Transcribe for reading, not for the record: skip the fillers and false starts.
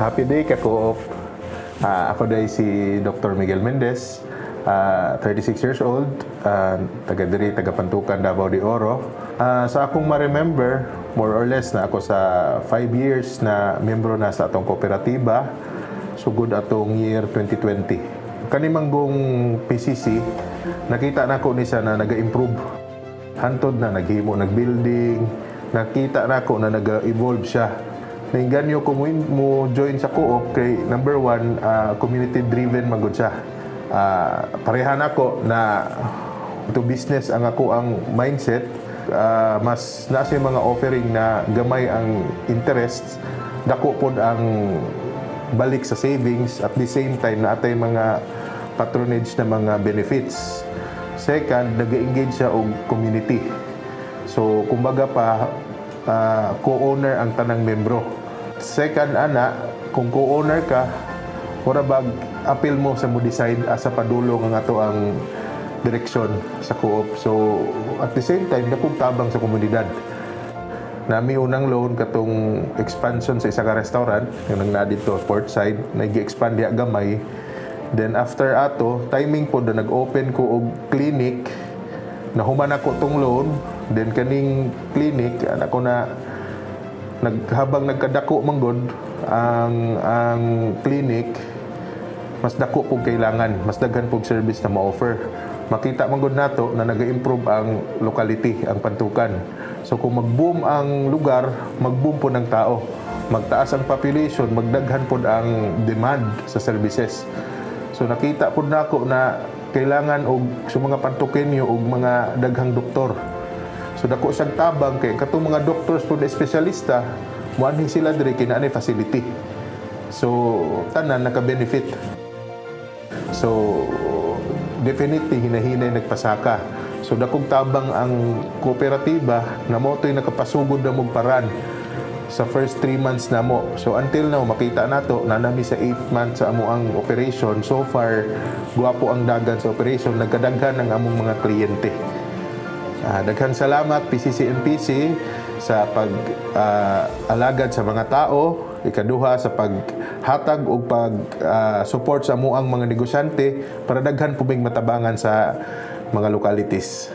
Happy day ka ko. Ako day si Dr. Miguel Mendez, 36 years old, taga diri, taga Pantukan, Davao de Oro. Sa akong ma-remember, more or less na ako sa 5 years na membro na sa atong kooperatiba, sugod atong year 2020. Kanimanggong PCC, nakita na ko ni sa na naga-improve. Hantod na naghimo, nag-building, nakita na ko na naga-evolve siya. Nainganyo ko mo join sa co-op kay number one, community-driven magud siya. Parehan ako na to business ang ako ang mindset. Mas nasa mga offering na gamay ang interest, dako pod ang balik sa savings at the same time na atay mga patronage na mga benefits. Second, nag-engage siya og community. So kumbaga pa, co-owner ang tanang membro. Second, kung co-owner ka, wala bag appeal mo sa mo decide asa padulong ang ato ang direksyon sa co-op. So at the same time, dakong tabang sa komunidad. Nami unang loan katong expansion sa isa ka restaurant, yung nang dito Portside, nag-expand diya gamay. Then after ato, timing po na nag-open ko og clinic, nahuman ako tong loan, then kaning clinic, ako na habang nagkadako manggod ang clinic, mas dako pong kailangan, mas daghan pong service na ma-offer. Makita manggod nato na nag-improve ang locality, ang Pantukan. So kung mag-boom ang lugar, mag-boom po ng tao. Magtaas ang population, magdaghan po ang demand sa services. So nakita po nako na kailangan og sa mga Pantukenyo og mga daghang doktor. So dako sang tabang kay katong mga doctors po na espesyalista, muanhi sila diri kinaanay facility. So tanan naka-benefit. So definitely hinahinay nagpasaka. So dakong tabang ang kooperatiba na mo to'y nakapasugod na mong sa first 3 months na mo. So until now, makita nato na nami sa 8 months sa amo ang operation. So far, guwapo ang dagan sa operation. Nagkadaghan ang among mga kliyente. Daghang salamat PCC-NPC sa pag-alagad sa mga tao, ikaduha sa paghatag o pag-support sa amuang mga negosyante para daghan puming matabangan sa mga localities.